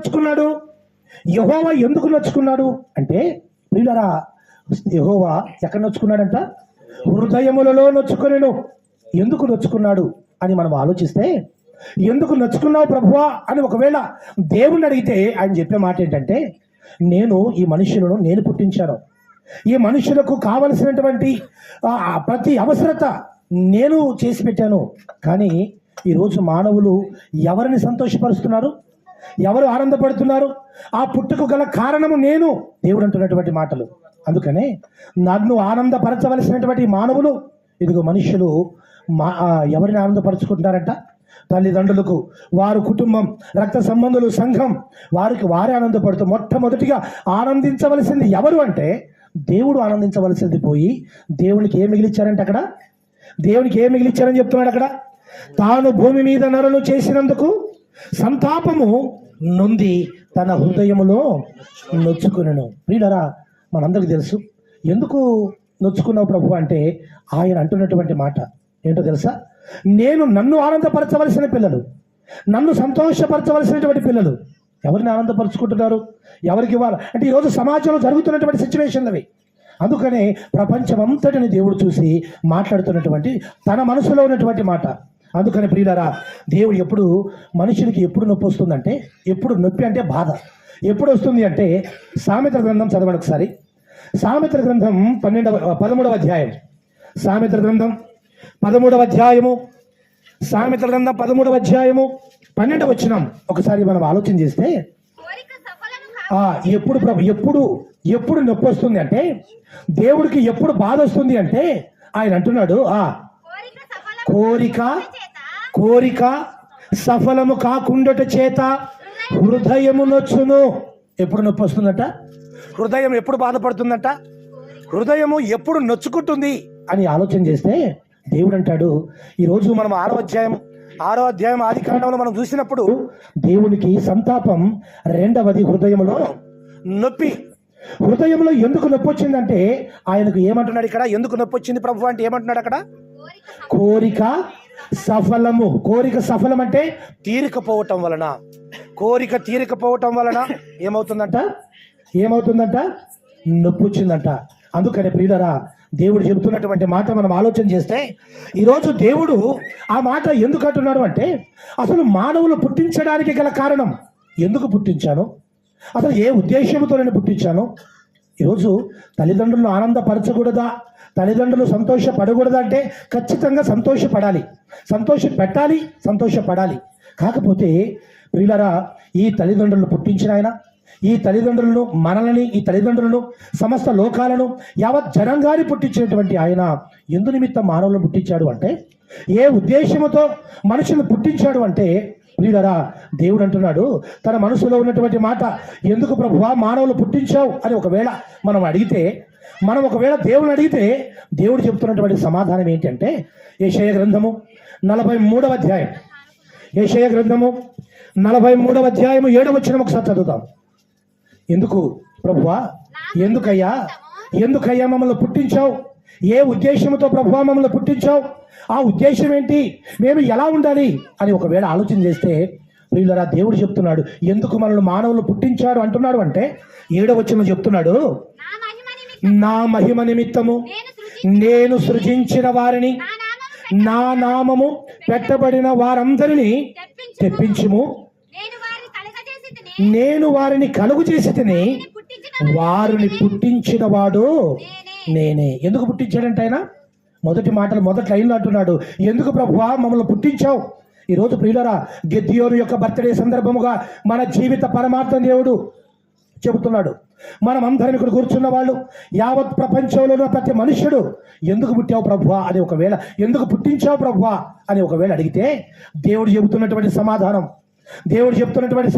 నొచ్చుకున్నాడు? యెహోవా ఎందుకు నొచ్చుకున్నాడు అంటే, ప్రియులారా, యెహోవా ఎక్కడ నొచ్చుకున్నాడంట? హృదయములలో నొచ్చుకొనెను. ఎందుకు నొచ్చుకున్నాడు అని మనం ఆలోచిస్తే, ఎందుకు నొచ్చుకున్నావు ప్రభువా అని ఒకవేళ దేవుణ్ణి అడిగితే ఆయన చెప్పే మాట ఏంటంటే, నేను ఈ మనుషులను నేను పుట్టించాను, ఈ మనుషులకు కావలసినటువంటి ప్రతి అవసరత నేను చేసి పెట్టాను. కానీ ఈరోజు మానవులు ఎవరిని సంతోషపరుస్తున్నారు? ఎవరు ఆనందపడుతున్నారు? ఆ పుట్టుకు గల కారణము నేను, దేవుడు అంటున్నటువంటి మాటలు. అందుకనే నన్ను ఆనందపరచవలసినటువంటి మానవులు, ఇదిగో మనుషులు ఎవరిని ఆనందపరుచుకుంటున్నారంట? తల్లిదండ్రులకు, వారు కుటుంబం, రక్త సంబంధులు, సంఘం, వారికి వారే ఆనందపడుతూ మొట్టమొదటిగా ఆనందించవలసింది ఎవరు అంటే దేవుడు ఆనందించవలసింది పోయి దేవునికి ఏం మిగిలిచ్చారంటే అక్కడ, దేవునికి ఏం మిగిలిచ్చారని చెప్తున్నాడు అక్కడ. తాను భూమి మీద నరులు చేసినందుకు సంతాపము నొంది తన హృదయములో నొచ్చుకునెను. ప్రియులారా, మనందరికీ తెలుసు ఎందుకు నొచ్చుకున్నావు ప్రభు అంటే ఆయన అంటున్నటువంటి మాట ఏంటో తెలుసా? నన్ను ఆనందపరచవలసిన పిల్లలు, నన్ను సంతోషపరచవలసినటువంటి పిల్లలు ఎవరిని ఆనందపరుచుకుంటున్నారు? ఎవరికి ఇవ్వాలి అంటే ఈరోజు సమాజంలో జరుగుతున్నటువంటి సిచ్యువేషన్లు అవి. అందుకనే ప్రపంచమంతటిని దేవుడు చూసి మాట్లాడుతున్నటువంటి తన మనసులో ఉన్నటువంటి మాట. అందుకని ప్రియులారా, దేవుడు ఎప్పుడు మనుషునికి ఎప్పుడు నొప్పి వస్తుందంటే, ఎప్పుడు నొప్పి అంటే బాధ ఎప్పుడు వస్తుంది అంటే, సామెతల గ్రంథం చదవండి ఒకసారి. సామెతల గ్రంథం 13వ అధ్యాయం. సామెతల గ్రంథం 13వ అధ్యాయము. సామెతల గ్రంథం 13వ అధ్యాయము 12వ వచనం ఒకసారి మనం ఆలోచన చేస్తే, ఎప్పుడు ప్రభు ఎప్పుడు నొప్పి వస్తుంది అంటే, దేవుడికి ఎప్పుడు బాధ వస్తుంది అంటే ఆయన అంటున్నాడు, కోరిక సఫలము కాకుండాట చేత హృదయము నొచ్చును. ఎప్పుడు నొప్పి వస్తుందట? హృదయం ఎప్పుడు బాధపడుతుందట? హృదయము ఎప్పుడు నొచ్చుకుంటుంది అని ఆలోచన చేస్తే దేవుడు అంటాడు, ఈరోజు మనం 6వ అధ్యాయం ఆది కాండంలో మనం చూసినప్పుడు దేవునికి సంతాపం, రెండవది హృదయంలో నొప్పి. హృదయంలో ఎందుకు నొప్పి వచ్చిందంటే ఆయనకు ఏమంటున్నాడు ఇక్కడ? ఎందుకు నొప్పి వచ్చింది ప్రభు అంటే ఏమంటున్నాడు అక్కడ? కోరిక సఫలము. కోరిక సఫలం అంటే తీరికపోవటం వలన, కోరిక తీరికపోవటం వలన ఏమవుతుందంట? నొప్పి వచ్చిందంట. అందుకనే ప్రియులారా, దేవుడు చెబుతున్నటువంటి మాట మనం ఆలోచన చేస్తే, ఈరోజు దేవుడు ఆ మాట ఎందుకు అంటున్నాడు అంటే, అసలు మానవులు పుట్టించడానికి గల కారణం, ఎందుకు పుట్టించాను, అసలు ఏ ఉద్దేశంతో నేను పుట్టించాను. ఈరోజు తల్లిదండ్రులను ఆనందపరచకూడదా, తల్లిదండ్రులు సంతోషపడకూడదా అంటే ఖచ్చితంగా సంతోషపడాలి, సంతోషపెట్టాలి, సంతోషపడాలి. కాకపోతే ప్రియులారా, ఈ తల్లిదండ్రులను పుట్టించిన ఆయన, ఈ తల్లిదండ్రులను, మనల్ని, ఈ తల్లిదండ్రులను, సమస్త లోకాలను, యావత్ జనంగాన్ని పుట్టించినటువంటి ఆయన ఎందు నిమిత్తం మానవులను పుట్టించాడు అంటే, ఏ ఉద్దేశంతో మనుషులను పుట్టించాడు అంటే ప్రియులారా, దేవుడు అంటున్నాడు తన మనసులో ఉన్నటువంటి మాట. ఎందుకు ప్రభువా మానవులు పుట్టించావు అని ఒకవేళ దేవుని అడిగితే దేవుడు చెప్తున్నటువంటి సమాధానం ఏంటంటే, యెషయా గ్రంథము 43వ అధ్యాయం. యెషయా గ్రంథము 43వ అధ్యాయము 7వ వచనం ఒకసారి చదువుతాం. ఎందుకు ప్రభువా, ఎందుకయ్యా మమ్మల్ని పుట్టించావు? ఏ ఉద్దేశంతో ప్రభువా మమ్మల్ని పుట్టించావు? ఆ ఉద్దేశం ఏంటి? మేము ఎలా ఉండాలి అని ఒకవేళ ఆలోచన చేస్తే ప్రియులారా, దేవుడు చెప్తున్నాడు ఎందుకు మనల్ని మానవులు పుట్టించాడు అంటున్నాడు అంటే 7వ వచనం చెప్తున్నాడు, నా మహిమ నిమిత్తము నేను సృజించిన వారిని, నా నామము పెట్టబడిన వారందరినీ తెప్పించుము. నేను వారిని కలుగు చేసి తిని వారిని పుట్టించిన వాడు నేనే. ఎందుకు పుట్టించాడంటే ఆయన మొదటి లైన్లో అంటున్నాడు, ఎందుకు ప్రభువా మమ్మల్ని పుట్టించావు? ఈరోజు ప్రియులారా, గిద్యోను యొక్క బర్త్డే సందర్భముగా మన జీవిత పరమార్థం దేవుడు చెబుతున్నాడు. మనం అందరం ఇక్కడ కూర్చున్న వాళ్ళు, యావత్ ప్రపంచంలో ఉన్న ప్రతి మనుష్యుడు ఎందుకు పుట్టావు ప్రభువా అని ఒకవేళ, ఎందుకు పుట్టించావు ప్రభువా అని ఒకవేళ అడిగితే దేవుడు చెబుతున్నటువంటి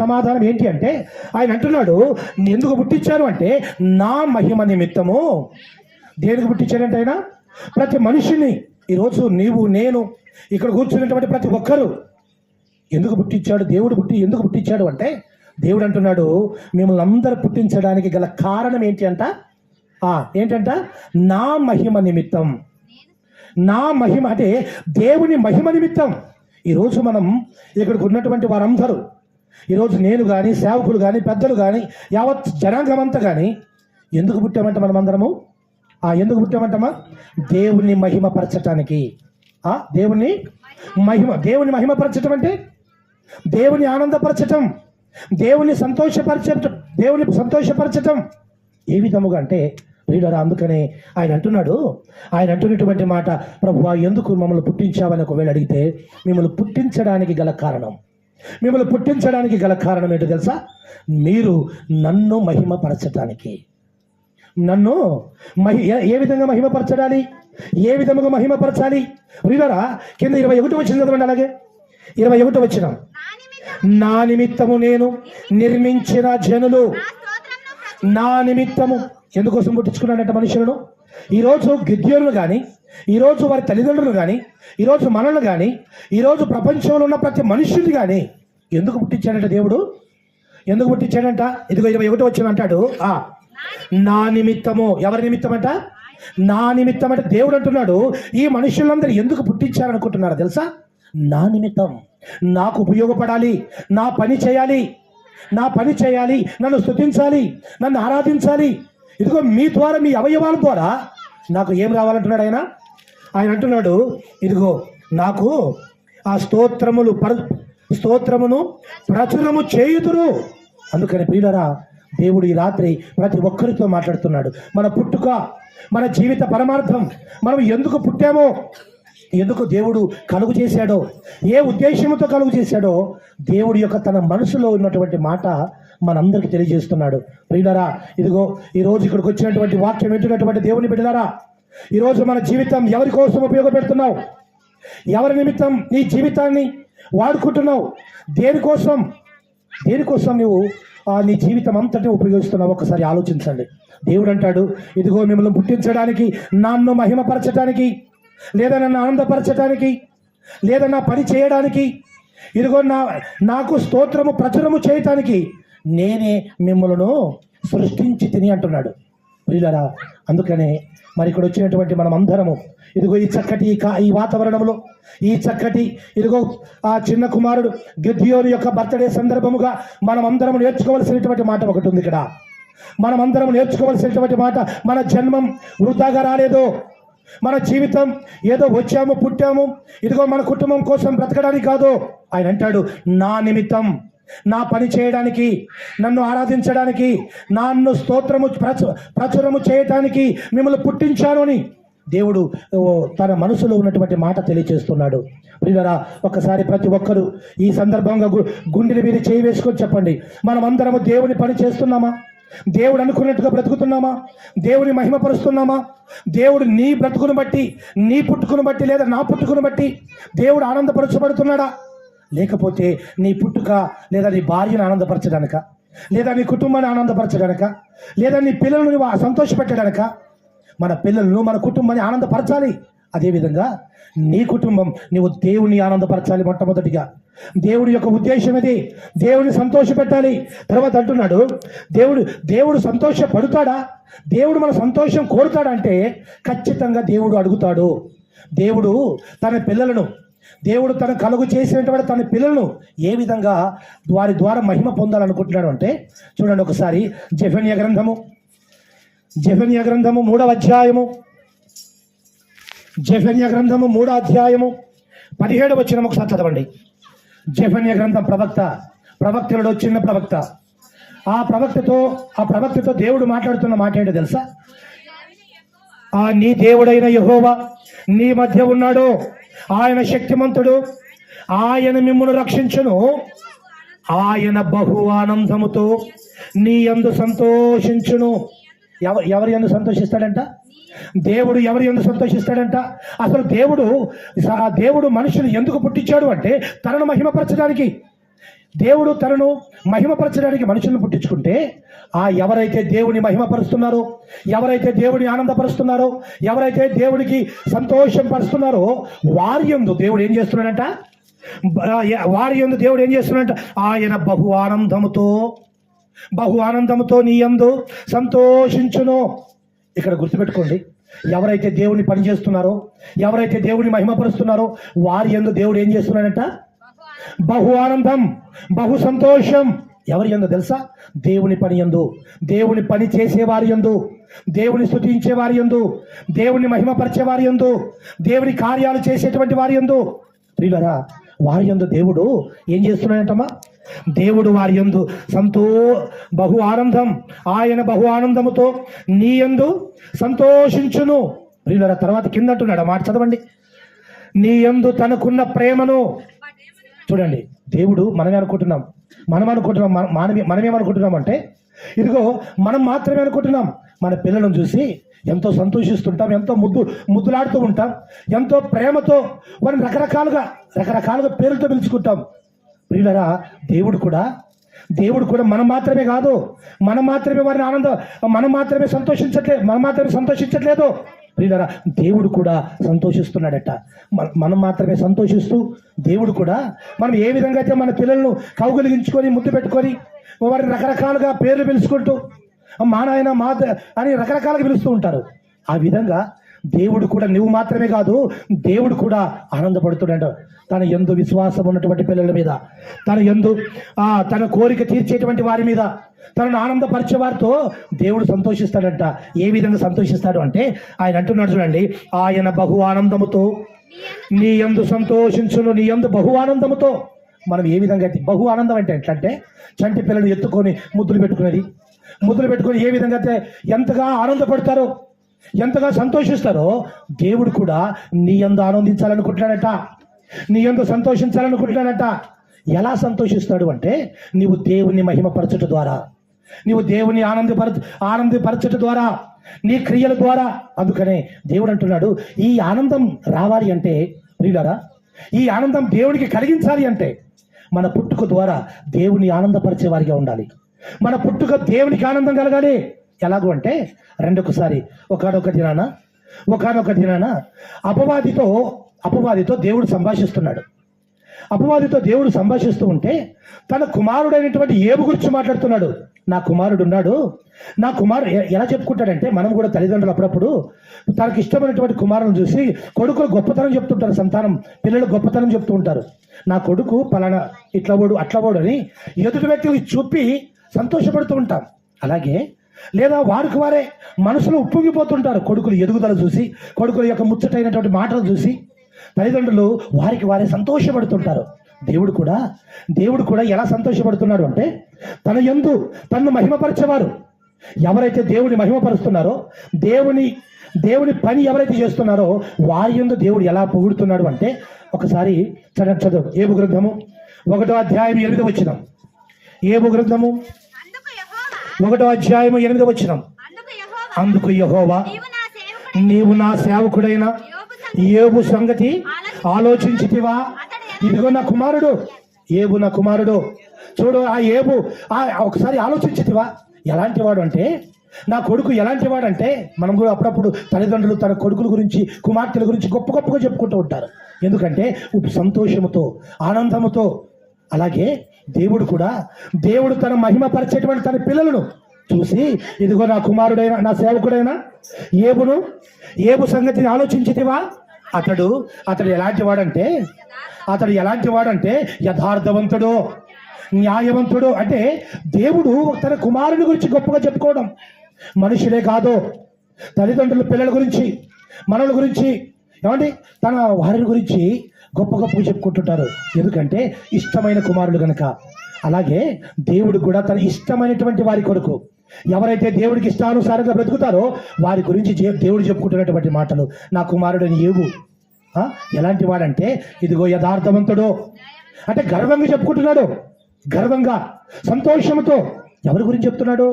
సమాధానం ఏంటి అంటే, ఆయన అంటున్నాడు ఎందుకు పుట్టించాను అంటే నా మహిమ నిమిత్తము. దేనికి పుట్టించాడంటే ఆయన ప్రతి మనిషిని, ఈరోజు నీవు, నేను, ఇక్కడ కూర్చున్నటువంటి ప్రతి ఒక్కరూ ఎందుకు పుట్టించాడు? ఎందుకు పుట్టించాడు అంటే దేవుడు అంటున్నాడు మిమ్మల్ని అందరూ పుట్టించడానికి గల కారణం ఏంటంట? నా మహిమ నిమిత్తం. నా మహిమ అంటే దేవుని మహిమ నిమిత్తం. ఈరోజు మనం ఇక్కడికి ఉన్నటువంటి వారందరూ, ఈరోజు నేను కానీ, సేవకులు కానీ, పెద్దలు కానీ, యావత్ జనాంగం అంతా కానీ ఎందుకు పుట్టామంట మనమందరము? ఎందుకు పుట్టామంటమా? దేవుని మహిమపరచటానికి. దేవుని మహిమపరచటం అంటే దేవుని ఆనందపరచటం, దేవుని సంతోషపరచటం. ఏ విధముగా అంటే ప్రియులారా, అందుకనే ఆయన అంటున్నటువంటి మాట, ప్రభువా ఎందుకు మమ్మల్ని పుట్టించావని ఒకవేళ అడిగితే, మిమ్మల్ని పుట్టించడానికి గల కారణం ఏంటో తెలుసా? మీరు నన్ను మహిమపరచటానికి. నన్ను ఏ విధంగా మహిమపరచాలి? ఏ విధముగా మహిమపరచాలి? ప్రియులారా, కింద 21 వచ్చిన చదవండి. అలాగే 21 వచ్చిన, నా నిమిత్తము నేను నిర్మించిన జనులు నా నిమిత్తము. ఎందుకోసం పుట్టించుకున్నాడంట మనుషులను? ఈరోజు గిద్యోనులు కానీ, ఈరోజు వారి తల్లిదండ్రులు కానీ, ఈరోజు మనల్ని కానీ, ఈరోజు ప్రపంచంలో ఉన్న ప్రతి మనుషుల్ని కానీ ఎందుకు పుట్టించాడంట దేవుడు? ఎందుకు పుట్టించాడంట? ఇదిగో 21 వచ్చిన అంటాడు, నా నిమిత్తము. ఎవరి నిమిత్తం అంట? నా నిమిత్తం అంటే దేవుడు అంటున్నాడు, ఈ మనుషులందరూ ఎందుకు పుట్టించారనుకుంటున్నారా తెలుసా? నా నిమిత్తం. నాకు ఉపయోగపడాలి, నా పని చేయాలి, నన్ను స్తుతించాలి, నన్ను ఆరాధించాలి. ఇదిగో మీ ద్వారా, మీ అవయవాల ద్వారా నాకు ఏం రావాలంటున్నాడు ఆయన అంటున్నాడు, ఇదిగో నాకు ఆ స్తోత్రమును ప్రచురము చేయుదురు. అందుకని ప్రియులారా, దేవుడు ఈ రాత్రి ప్రతి ఒక్కరితో మాట్లాడుతున్నాడు. మన పుట్టుక, మన జీవిత పరమార్థం, మనం ఎందుకు పుట్టామో, ఎందుకు దేవుడు కలుగు చేశాడో, ఏ ఉద్దేశంతో కలుగు చేశాడో, దేవుడి యొక్క తన మనసులో ఉన్నటువంటి మాట మనందరికీ తెలియజేస్తున్నాడు. ప్రియులారా, ఇదిగో ఈరోజు ఇక్కడికి వచ్చినటువంటి వాక్యం వింటున్నటువంటి దేవుని బిడ్డలారా, ఈరోజు మన జీవితం ఎవరి కోసం ఉపయోగపెడుతున్నావు? ఎవరి నిమిత్తం నీ జీవితాన్ని వాడుకుంటున్నావు? దేనికోసం నువ్వు నీ జీవితం అంతటి ఉపయోగిస్తున్నావు? ఒకసారి ఆలోచించండి. దేవుడు అంటాడు, ఇదిగో మిమ్మల్ని పుట్టించడానికి, నన్ను మహిమపరచడానికి, లేదా నన్ను ఆనందపరచడానికి, లేదా నా పని చేయడానికి, ఇదిగో నాకు స్తోత్రము ప్రచురము చేయటానికి నేనే మిమ్మల్ని సృష్టించి తిని అంటున్నాడు. ప్రియులారా, అందుకనే మరి ఇక్కడ వచ్చినటువంటి మనం అందరము ఇదిగో ఈ చక్కటి ఈ వాతావరణంలో, ఈ చక్కటి ఇదిగో ఆ చిన్న కుమారుడు గిద్యోను యొక్క బర్త్డే సందర్భముగా మనం అందరం నేర్చుకోవాల్సినటువంటి మాట ఒకటి ఉంది ఇక్కడ. మనం అందరం నేర్చుకోవాల్సినటువంటి మాట, మన జన్మం వృధాగా రాలేదు. మన జీవితం ఏదో వచ్చాము, పుట్టాము, ఇదిగో మన కుటుంబం కోసం బ్రతకడానికి కాదు. ఆయన అంటాడు, నా నిమిత్తం, నా పని చేయడానికి, నన్ను ఆరాధించడానికి, నన్ను స్తోత్రము ప్రచురము చేయటానికి మిమ్మల్ని పుట్టించాను అని దేవుడు తన మనసులో ఉన్నటువంటి మాట తెలియజేస్తున్నాడు. ప్రియులారా, ఒకసారి ప్రతి ఒక్కరూ ఈ సందర్భంగా గుండెల మీద చేయి వేసుకొని చెప్పండి, మనం అందరము దేవుని పని చేస్తున్నామా? దేవుడు అనుకున్నట్టుగా బ్రతుకుతున్నామా? దేవుని మహిమపరుస్తున్నామా? దేవుడు నీ బ్రతుకును బట్టి, నీ పుట్టుకును బట్టి, లేదా నా పుట్టుకును బట్టి దేవుడు ఆనందపరచబడుతున్నాడా? లేకపోతే నీ పుట్టుక లేదా నీ భార్యను ఆనందపరచడానిక, లేదా నీ కుటుంబాన్ని ఆనందపరచడానిక, లేదా నీ పిల్లలను సంతోషపెట్టడానిక? మన పిల్లలను, మన కుటుంబాన్ని ఆనందపరచాలి. అదేవిధంగా నీ కుటుంబం, నీవు దేవుని ఆనందపరచాలి. మొట్టమొదటిగా దేవుడి యొక్క ఉద్దేశం ఇది, దేవుని సంతోషపెట్టాలి. తర్వాత అంటున్నాడు, దేవుడు సంతోషపడుతాడా? దేవుడు మన సంతోషం కోరుతాడంటే ఖచ్చితంగా దేవుడు అడుగుతాడు. దేవుడు తన పిల్లలను, దేవుడు తన కలుగు చేసినటువంటి తన పిల్లలను ఏ విధంగా వారి ద్వారా మహిమ పొందాలనుకుంటున్నాడు అంటే చూడండి ఒకసారి. జెఫన్యా గ్రంథము 3వ అధ్యాయము, జెఫన్యా గ్రంథము 3వ అధ్యాయము 17వ వచనం ఒకసారి చదవండి. జెఫన్యా గ్రంథం ప్రవక్తలో చిన్న ప్రవక్త. ఆ ప్రవక్తతో దేవుడు మాట్లాడుతున్న మాట ఏంటో తెలుసా? నీ దేవుడైన యెహోవా నీ మధ్య ఉన్నాడు, ఆయన శక్తిమంతుడు, ఆయన మిమ్మును రక్షించును, ఆయన బహు ఆనందముతో నీ యందు సంతోషించును. ఎవరి యందు సంతోషిస్తాడంట? దేవుడు ఎవరి యందు సంతోషిస్తాడంట? అసలు దేవుడు మనుషులు ఎందుకు పుట్టించాడు అంటే తనను మహిమపరచడానికి. దేవుడు తనను మహిమపరచడానికి మనుషులను పుట్టించుకుంటే ఎవరైతే దేవుని మహిమపరుస్తున్నారో, ఎవరైతే దేవుని ఆనందపరుస్తున్నారో, ఎవరైతే దేవుడికి సంతోషం పరుస్తున్నారో వారి యందు దేవుడు ఏం చేస్తున్నాడంట? ఆయన బహు ఆనందముతో నీ యందు సంతోషించును. ఇక్కడ గుర్తుపెట్టుకోండి, ఎవరైతే దేవుని పని చేస్తున్నారో, ఎవరైతే దేవుని మహిమపరుస్తున్నారో వారి యందు దేవుడు ఏం చేస్తున్నాడంట? బహు ఆనందం, బహు సంతోషం. ఎవరి యందు తెలుసా? దేవుని పని యందు, దేవుని పని చేసేవారి యందు, దేవుని స్తుతించే వారి యందు, దేవుని మహిమపరిచే వారి యందు, దేవుని కార్యాలు చేసేటువంటి వారి యందు. ప్రియులారా, వారి యందు దేవుడు ఏం చేస్తున్నాడంటమ్మా? దేవుడు వారి యందు బహు ఆనందం, ఆయన బహు ఆనందముతో నీ యందు సంతోషించును. ప్రియులారా, తర్వాత కింద అంటున్నాడు మాట చదవండి. నీ యందు తనకున్న ప్రేమను. చూడండి, దేవుడు మనమే అనుకుంటున్నాం, మనమేమనుకుంటున్నాం అంటే ఇదిగో మనం మాత్రమే అనుకుంటున్నాం. మన పిల్లలను చూసి ఎంతో సంతోషిస్తుంటాం, ఎంతో ముద్దులాడుతూ ఉంటాం, ఎంతో ప్రేమతో వారిని రకరకాలుగా పేర్లతో పిలుచుకుంటాం. ప్రియులరా, దేవుడు కూడా మనం మాత్రమే కాదు, మనం మాత్రమే సంతోషించట్లేదు. ప్రియులరా, దేవుడు కూడా సంతోషిస్తున్నాడట. మనం మాత్రమే సంతోషిస్తూ, దేవుడు కూడా మనం ఏ విధంగా అయితే మన పిల్లలను కౌగులించుకొని ముద్దు పెట్టుకొని వారిని రకరకాలుగా పేర్లు పిలుచుకుంటూ మా నాయన మా అని రకరకాలుగా పిలుస్తూ ఉంటారు. ఆ విధంగా దేవుడు కూడా, నువ్వు మాత్రమే కాదు, దేవుడు కూడా ఆనందపడుతున్నాడు తన యందు విశ్వాసం ఉన్నటువంటి పిల్లల మీద, తన కోరిక తీర్చేటువంటి వారి మీద, తనను ఆనందపరిచే వారితో దేవుడు సంతోషిస్తాడంట. ఏ విధంగా సంతోషిస్తాడు అంటే ఆయన అంటున్నాడు చూడండి, ఆయన బహు ఆనందముతో నీ యందు సంతోషించును. నీ యందు బహు ఆనందముతో. మనం ఏ విధంగా అయితే బహు ఆనందం అంటే ఎట్లంటే, చంటి పిల్లలు ఎత్తుకొని ముద్దులు పెట్టుకొని ఏ విధంగా అయితే ఎంతగా ఆనందపడతారో, ఎంతగా సంతోషిస్తారో, దేవుడు కూడా నీ యందు ఆనందించాలనుకుంటున్నాడట, నీ యందు సంతోషించాలనుకుంటున్నాడట. ఎలా సంతోషిస్తాడు అంటే, నీవు దేవుని మహిమపరచుట ద్వారా, నీవు దేవుని ఆనందపరచుట ద్వారా, నీ క్రియల ద్వారా. అందుకనే దేవుడు అంటున్నాడు, ఈ ఆనందం రావాలి అంటే, ప్రియులారా, ఈ ఆనందం దేవునికి కలిగించాలి అంటే మన పుట్టుక ద్వారా దేవుని ఆనందపరిచే వారిగా ఉండాలి. మన పుట్టుక దేవునికి ఆనందం కలగాలి. ఎలాగో అంటే ఒకనొక దినాన అపవాదితో దేవుడు సంభాషిస్తున్నాడు. అపవాదితో దేవుడు సంభాషిస్తూ ఉంటే తన కుమారుడైనటువంటి ఏబు గురించి మాట్లాడుతున్నాడు. నా కుమారుడు ఉన్నాడు. నా కుమారుడు ఎలా చెప్పుకుంటాడంటే, మనం కూడా తల్లిదండ్రులు అప్పుడప్పుడు తనకి ఇష్టమైనటువంటి కుమారుని చూసి కొడుకులు గొప్పతనం చెప్తుంటారు, పిల్లలు గొప్పతనం చెప్తూ ఉంటారు. నా కొడుకు పలానా అట్లవాడు అని ఎదుటి వ్యక్తికి చూపి సంతోషపడుతూ ఉంటాం. అలాగే లేదా వారికి వారే మనసులో ఉప్పొంగిపోతుంటారు. కొడుకులు ఎదుగుదల చూసి, కొడుకుల యొక్క ముచ్చటైనటువంటి మాటలు చూసి తల్లిదండ్రులు వారికి వారే సంతోషపడుతుంటారు. దేవుడు కూడా ఎలా సంతోషపడుతున్నాడు అంటే, తన యందు తనను మహిమపరిచేవారు ఎవరైతే దేవుని మహిమపరుస్తున్నారో, దేవుని పని ఎవరైతే చేస్తున్నారో వారి యందు దేవుడు ఎలా పొగుడుతున్నాడు అంటే, ఒకసారి చదువు ఏబు గ్రంథము 1వ అధ్యాయం 8వ వచనం. ఏబు గ్రంథము 1వ అధ్యాయం 8వ వచనం. అందుకు యెహోవా, నీవు నా సేవకుడైన ఏబు సంగతి ఆలోచించితివా? ఇదిగో నా కుమారుడు చూడు, ఆ ఏబు ఒకసారి ఆలోచించితివా? ఎలాంటి వాడు అంటే, నా కొడుకు ఎలాంటి వాడు అంటే, మనం కూడా అప్పుడప్పుడు తల్లిదండ్రులు తన కొడుకుల గురించి, కుమార్తెల గురించి గొప్పగా చెప్పుకుంటూ ఉంటారు. ఎందుకంటే సంతోషముతో, ఆనందముతో. అలాగే దేవుడు తన మహిమపరిచేటువంటి తన పిల్లలను చూసి, ఇదిగో నా కుమారుడైన నా సేవకుడైన ఏబు సంగతిని ఆలోచించితివా? అతడు ఎలాంటి వాడంటే యథార్థవంతుడు, న్యాయవంతుడు. అంటే దేవుడు తన కుమారుని గురించి గొప్పగా చెప్పుకోవడం. మనుషులే కాదు, తల్లిదండ్రులు పిల్లల గురించి, మనల గురించి, ఏమండి తన వారి గురించి గొప్పగా చెప్పుకుంటుంటారు. ఎందుకంటే ఇష్టమైన కుమారులు కనుక. అలాగే దేవుడు కూడా తన ఇష్టమైనటువంటి వారి కొరకు, ఎవరైతే దేవుడికి ఇష్టానుసారంగా బ్రతుకుతారో వారి గురించి దేవుడు చెప్పుకుంటున్నటువంటి మాటలు. నా కుమారుడని ఏబు ఎలాంటి వాడంటే, ఇదిగో యథార్థవంతుడు. అంటే గర్వంగా చెప్పుకుంటున్నాడు, గర్వంగా, సంతోషంతో. ఎవరి గురించి చెప్తున్నాడు?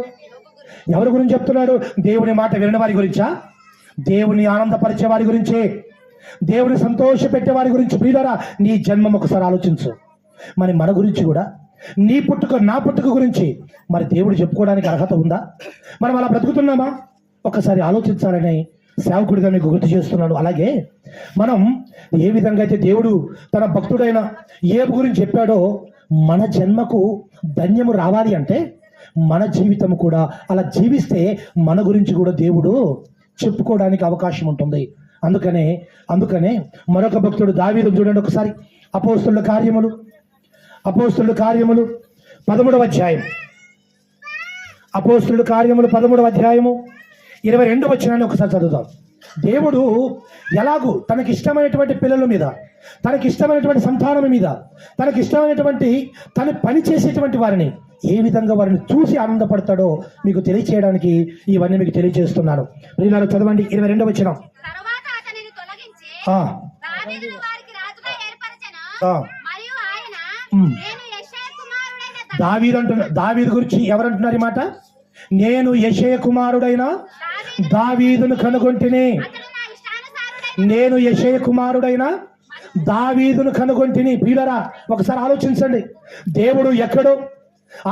దేవుని మాట వినని వారి గురించా? దేవుని ఆనందపరిచే వారి గురించి, దేవుని సంతోష పెట్టే వారి గురించి. ప్రియులారా, నీ జన్మం ఒకసారి ఆలోచించు. మన గురించి కూడా, నీ పుట్టుక నా పుట్టుక గురించి మరి దేవుడు చెప్పుకోవడానికి అర్హత ఉందా? మనం అలా బ్రతుకుతున్నామా? ఒకసారి ఆలోచించాలని సేవకుడిగా మీకు గుర్తు చేస్తున్నాను. అలాగే మనం ఏ విధంగా అయితే దేవుడు తన భక్తుడైన ఏబు గురించి చెప్పాడో, మన జన్మకు ధన్యము రావాలి అంటే మన జీవితం కూడా అలా జీవిస్తే మన గురించి కూడా దేవుడు చెప్పుకోవడానికి అవకాశం ఉంటుంది. అందుకనే మరొక భక్తుడు దావీదు చూడండి ఒకసారి. అపోస్తలుల కార్యములు అపోస్తుల కార్యములు 13వ అధ్యాయం. అపోస్తుల కార్యములు 13వ అధ్యాయము 22వ వచనాన్ని ఒకసారి చదువుదాం. దేవుడు ఎలాగూ తనకిష్టమైనటువంటి పిల్లల మీద, తనకిష్టమైనటువంటి సంతానం మీద, తనకిష్టమైనటువంటి తను పని చేసేటువంటి వారిని ఏ విధంగా వారిని చూసి ఆనందపడతాడో మీకు తెలియచేయడానికి ఇవన్నీ మీకు తెలియజేస్తున్నాను. ప్రియులారా చదవండి 22వ వచనం. తరువాత అతనిని తొలగించి ఆ, దావీదును వారికి రాజుగా ఏర్పరచెను. ఆ. మరియు ఆయన నేను యెషయా కుమారుడైన దావీదు గురించి ఎవరంటున్నారు ఈ మాట? నేను యెషయా కుమారుడైన దావీదును కనుగొంటిని. అతడు నా ఇష్టానుసారుడైన నేను యెషయా కుమారుడైన దావీదును కనుగొంటిని. ప్రియులారా ఒకసారి ఆలోచించండి. దేవుడు ఎక్కడో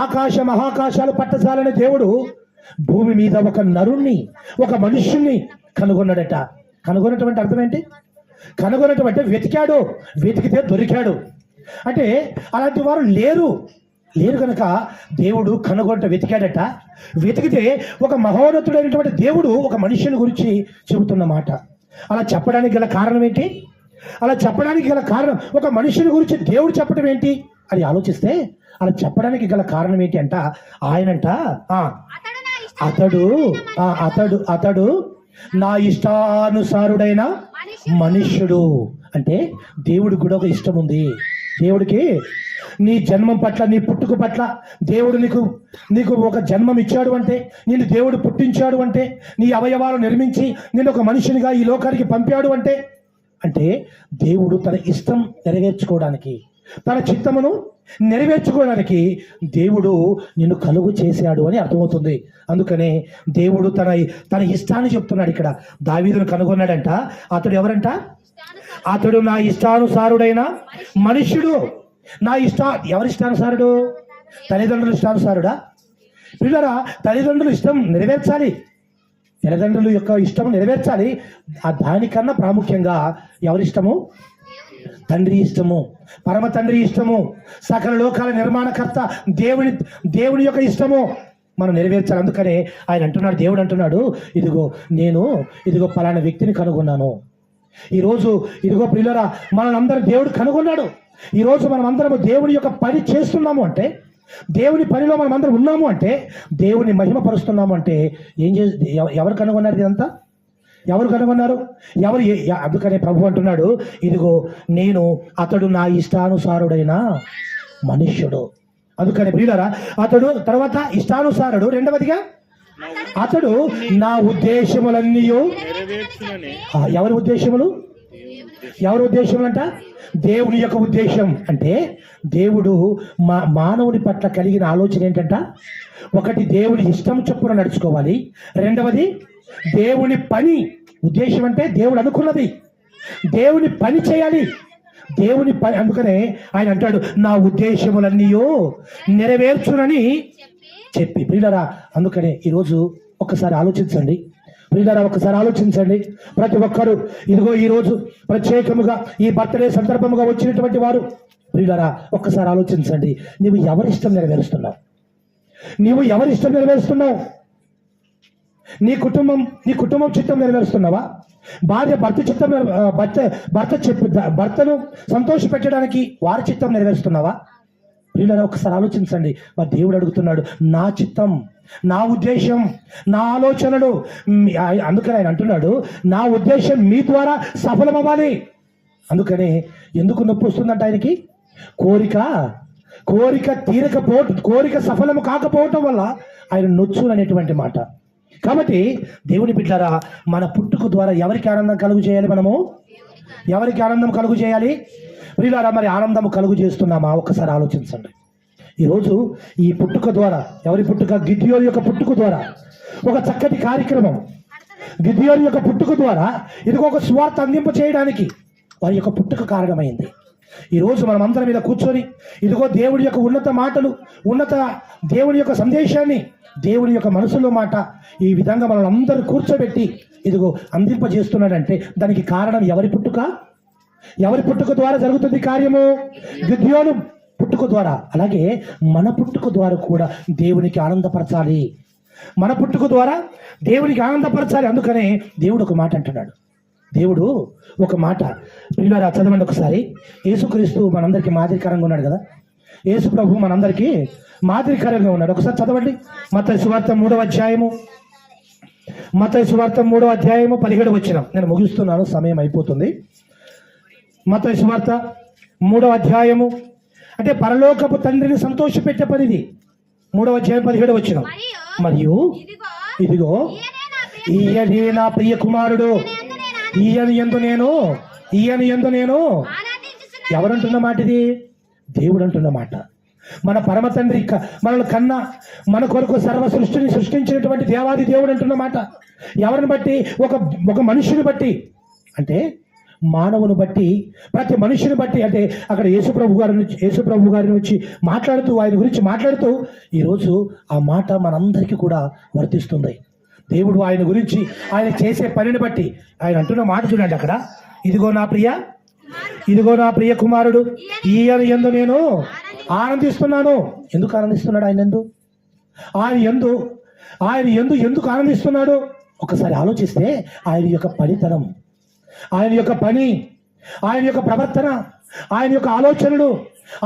ఆకాశ మహాకాశాలు పట్టజాలని దేవుడు భూమి మీద ఒక నరుణ్ణి, ఒక మనుష్యుణ్ణి కనుగొన్నాడట. కనుగొన్నటువంటి అర్థం ఏంటి? కనుగొన్నటువంటి వెతికాడు, వెతికితే దొరికాడు. అంటే అలాంటి వారు లేరు కనుక దేవుడు కనుగొంట వెతికాడట. వెతికితే ఒక మహోన్నతుడైనటువంటి దేవుడు ఒక మనుష్యుని గురించి చెబుతున్న మాట. అలా చెప్పడానికి గల కారణం ఏంటి? అలా చెప్పడానికి గల కారణం, ఒక మనుష్యుని గురించి దేవుడు చెప్పడం ఏంటి అని ఆలోచిస్తే అలా చెప్పడానికి గల కారణం ఏంటి అంట, ఆయనంట అతడు నా అతడు నా ఇష్టానుసారుడైన మనుష్యుడు. అంటే దేవుడికి కూడా ఒక ఇష్టం ఉంది. దేవుడికి నీ జన్మం పట్ల, నీ పుట్టుక పట్ల దేవుడు నీకు ఒక జన్మం ఇచ్చాడు అంటే, నిన్ను దేవుడు పుట్టించాడు అంటే, నీ అవయవాలు నిర్మించి నేను ఒక మనిషినిగా ఈ లోకానికి పంపాడు అంటే దేవుడు తన ఇష్టం నెరవేర్చుకోవడానికి, తన చిత్తమును నెరవేర్చుకోవడానికి దేవుడు నిన్ను కలుగు చేశాడు అని అర్థమవుతుంది. అందుకనే దేవుడు తన ఇష్టాన్ని చెప్తున్నాడు. ఇక్కడ దావీదును కనుగొన్నాడంట. అతడు ఎవరంట? అతడు నా ఇష్టానుసారుడైన మనుష్యుడు. ఎవరి ఇష్టానుసారుడు? తల్లిదండ్రుల ఇష్టానుసారుడా? పిల్లరా, తల్లిదండ్రుల ఇష్టం నెరవేర్చాలి, తల్లిదండ్రుల యొక్క ఇష్టం నెరవేర్చాలి. దానికన్నా ప్రాముఖ్యంగా ఎవరి ఇష్టము? తండ్రి ఇష్టము, పరమ తండ్రి ఇష్టము, సకల లోకాల నిర్మాణకర్త దేవుని యొక్క ఇష్టము మనం నెరవేర్చాలి. అందుకనే ఆయన అంటున్నాడు, దేవుడు అంటున్నాడు, ఇదిగో పలానా వ్యక్తిని కనుగొన్నాను. ఇదిగో ప్రియులరా, మనల్ని దేవుడు కనుగొన్నాడు. ఈరోజు మనం అందరము దేవుని యొక్క పని చేస్తున్నాము అంటే, దేవుని పనిలో మనం అందరం ఉన్నాము అంటే, దేవుని మహిమపరుస్తున్నాము అంటే ఎవరు కనుగొన్నారు? ఇదంతా ఎవరు కనుగొన్నారు? అందుకనే ప్రభు అంటున్నాడు, అతడు నా ఇష్టానుసారుడైన మనుష్యుడు. అందుకని ప్రియులారా, అతడు తర్వాత ఇష్టానుసారుడు. రెండవదిగా అతడు నా ఉద్దేశములన్నీ ఎవరి ఉద్దేశములు? అంట దేవుని యొక్క ఉద్దేశం. అంటే దేవుడు మానవుని పట్ల కలిగిన ఆలోచన ఏంటంట? ఒకటి, దేవుని ఇష్టం చొప్పున నడుచుకోవాలి. రెండవది దేవుని పని. ఉద్దేశం అంటే దేవుడు అనుకున్నది, దేవుని పని చేయాలి, దేవుని పని. అందుకనే ఆయన అంటాడు, నా ఉద్దేశములన్నీ నెరవేర్చునని చెప్పి. ప్రియులారా, అందుకనే ఈరోజు ఒక్కసారి ఆలోచించండి. ప్రతి ఒక్కరు ఈరోజు ప్రత్యేకముగా ఈ బర్త్డే సందర్భముగా వచ్చినటువంటి వారు ప్రియులారా, ఒక్కసారి ఆలోచించండి. నువ్వు ఎవరిష్టం నెరవేరుస్తున్నావు? నీ కుటుంబం చిత్తం నెరవేరుస్తున్నావా? భార్య భర్తను సంతోష పెట్టడానికి వారి చిత్తం నెరవేరుస్తున్నావా? ప్రియులారా, ఒకసారి ఆలోచించండి. మరి దేవుడు అడుగుతున్నాడు, నా చిత్తం, నా ఉద్దేశం, నా ఆలోచనలు. అందుకని ఆయన అంటున్నాడు, నా ఉద్దేశం మీ ద్వారా సఫలమవ్వాలి. అందుకనే ఎందుకు నొప్పి వస్తుందంట ఆయనకి? కోరిక సఫలము కాకపోవటం వల్ల ఆయన నొచ్చు అనేటువంటి మాట. కాబట్టి దేవుని బిడ్డలారా, మన పుట్టుక ద్వారా ఎవరికి ఆనందం కలుగు చేయాలి? ఎవరికి ఆనందం కలుగు చేయాలి? ప్రియులారా, మరి ఆనందం కలుగు చేస్తున్నామా? ఒక్కసారి ఆలోచించండి. ఈరోజు ఈ పుట్టుక ద్వారా, ఎవరి పుట్టుక? గిద్యోను యొక్క పుట్టుక ద్వారా ఒక చక్కటి కార్యక్రమం. గిద్యోను యొక్క పుట్టుక ద్వారా ఒక స్వార్థ అందింప చేయడానికి వారి యొక్క పుట్టుక కారణమైంది. ఈరోజు మనం అందరి మీద కూర్చొని దేవుడి యొక్క ఉన్నత మాటలు, దేవుడి యొక్క సందేశాన్ని, దేవుడి యొక్క మనసులో మాట ఈ విధంగా మనం అందరూ కూర్చోబెట్టి అందింపజేస్తున్నాడంటే దానికి కారణం ఎవరి పుట్టుక? ఎవరి పుట్టుక ద్వారా జరుగుతుంది కార్యము? గిద్యోను పుట్టుక ద్వారా. అలాగే మన పుట్టుక ద్వారా కూడా దేవునికి ఆనందపరచాలి. మన పుట్టుక ద్వారా దేవునికి ఆనందపరచాలి. అందుకనే దేవుడు ఒక మాట అంటున్నాడు. దేవుడు ఒక మాట, ప్రియులారా చదవండి ఒకసారి. యేసుక్రీస్తు మనందరికీ మాదిరికరంగా ఉన్నాడు కదా. యేసు ప్రభు మనందరికీ మాదిరికరంగా ఉన్నాడు. ఒకసారి చదవండి మత్తయి సువార్త 3వ అధ్యాయము, మత్తయి సువార్త 3వ అధ్యాయము 17వ వచనం. నేను ముగిస్తున్నాను, సమయం అయిపోతుంది. మత్తయి సువార్త 3వ అధ్యాయము, అంటే పరలోకపు తండ్రిని సంతోషపెట్టే పనిది. 3వ అధ్యాయం 17వ వచనం. మరియు ఇదిగో ఈయనే నా ప్రియ కుమారుడు, ఈయన యందు నేను ఎవరంటున్న మాట ఇది? దేవుడు అంటున్న మాట. మన పరమ తండ్రి మనల్ని కన్నా మన కొరకు సర్వ సృష్టిని సృష్టించినటువంటి దేవాది దేవుడు అంటున్న మాట. ఎవరిని బట్టి? ఒక మనుషుని బట్టి, అంటే మానవుని బట్టి, ప్రతి మనుషుని బట్టి. అంటే అక్కడ యేసుప్రభు గారిని వచ్చి మాట్లాడుతూ, ఆయన గురించి మాట్లాడుతూ, ఈరోజు ఆ మాట మనందరికీ కూడా వర్తిస్తుంది. దేవుడు ఆయన గురించి, ఆయన చేసే పనిని బట్టి ఆయన అంటున్న మాట చూడండి అక్కడ. ఇదిగో నా ప్రియ కుమారుడు, ఈయన యందు నేను ఆనందిస్తున్నాను. ఎందుకు ఆనందిస్తున్నాడు? ఆయన యందు ఎందుకు ఆనందిస్తున్నాడు? ఒకసారి ఆలోచిస్తే ఆయన యొక్క పనితనం, ఆయన యొక్క పని, ఆయన యొక్క ప్రవర్తన, ఆయన యొక్క ఆలోచనలు,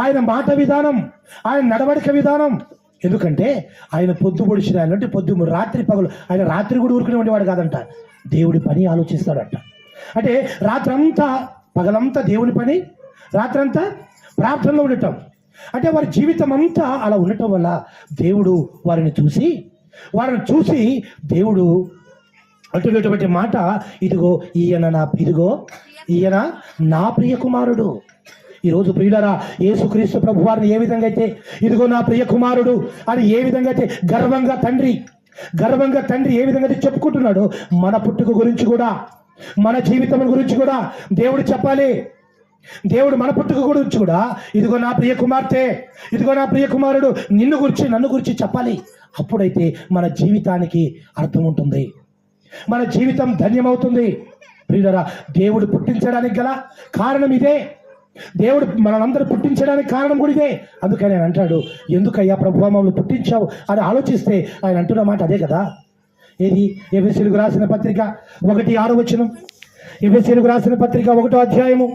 ఆయన మాట విధానం, ఆయన నడవడిక విధానం. ఎందుకంటే ఆయన పొద్దు పొడిచిన ఆయన, అంటే రాత్రి పగలు, ఆయన రాత్రి కూడా ఊరుకునే ఉండేవాడు కాదంట. దేవుడి పని ఆలోచిస్తాడంట. అంటే రాత్రంతా, పగలంతా దేవుని పని, రాత్రంతా ప్రార్థనలో ఉండటం. అంటే వారి జీవితం అంతా అలా ఉండటం వల్ల దేవుడు వారిని చూసి దేవుడు అంటున్నటువంటి మాట, ఈయన నా ప్రియ కుమారుడు. ఈరోజు ప్రియులారా, యేసుక్రీస్తు ప్రభు వారిని ఏ విధంగా అయితే ఇదిగో నా ప్రియ కుమారుడు అని ఏ విధంగా అయితే గర్వంగా తండ్రి ఏ విధంగా అయితే చెప్పుకుంటున్నాడో, మన పుట్టుక గురించి కూడా, మన జీవితం గురించి కూడా దేవుడు చెప్పాలి. దేవుడు మన పుట్టుక గురించి కూడా, ఇదిగో నా ప్రియ కుమార్తె, ఇదిగో నా ప్రియ కుమారుడు, నన్ను గురించి చెప్పాలి. అప్పుడైతే మన జీవితానికి అర్థం ఉంటుంది, మన జీవితం ధన్యమవుతుంది. ప్రియులారా, దేవుడు పుట్టించడానికి గల కారణం ఇదే. దేవుడు మనందరూ పుట్టించడానికి కారణం కూడా ఇదే. అందుకని ఆయన అంటాడు, ఎందుకయ్యా ప్రభు మమ్మల్ని పుట్టించావు అని ఆలోచిస్తే ఆయన అంటున్న మాట అదే కదా. ఏది? ఎఫెసీయులకు రాసిన పత్రిక 1:6 వచనం. ఎఫెసీయులకు రాసిన పత్రిక 1వ అధ్యాయము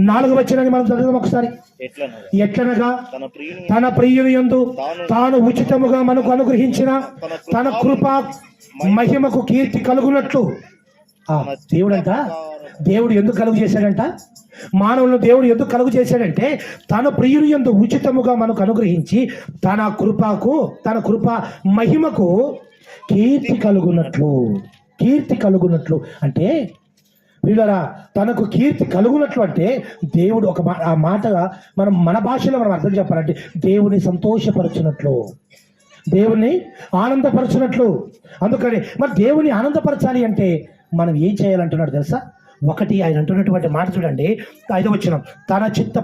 4వ వచనాన్ని మనం చదువుదాం ఒకసారి. ఎట్లనగా తన ప్రియుని యందు తాను ఉచితముగా మనకు అనుగ్రహించిన తన కృప మహిమకు కీర్తి కలుగునట్లు. దేవుడు ఎందుకు కలుగు చేశాడంట? మానవులను దేవుడు ఎందుకు కలుగు చేశాడంటే, తన ప్రియుని యందు ఉచితముగా మనకు అనుగ్రహించి తన కృప మహిమకు కీర్తి కలుగునట్లు. అంటే ప్రియులారా, తనకు కీర్తి కలుగునట్లు అంటే దేవుడు ఆ మాటగా మన భాషలో మనం అర్థం చెప్పాలంటే, దేవుని సంతోషపరచునట్లు, దేవుని ఆనందపరచునట్లు. అందుకని మరి దేవుని ఆనందపరచాలి అంటే మనం ఏం చేయాలంటున్నాడు తెలుసా? ఒకటి, ఆయన అంటున్నటువంటి మాట చూడండి, 5వ వచనం. తన చిత్త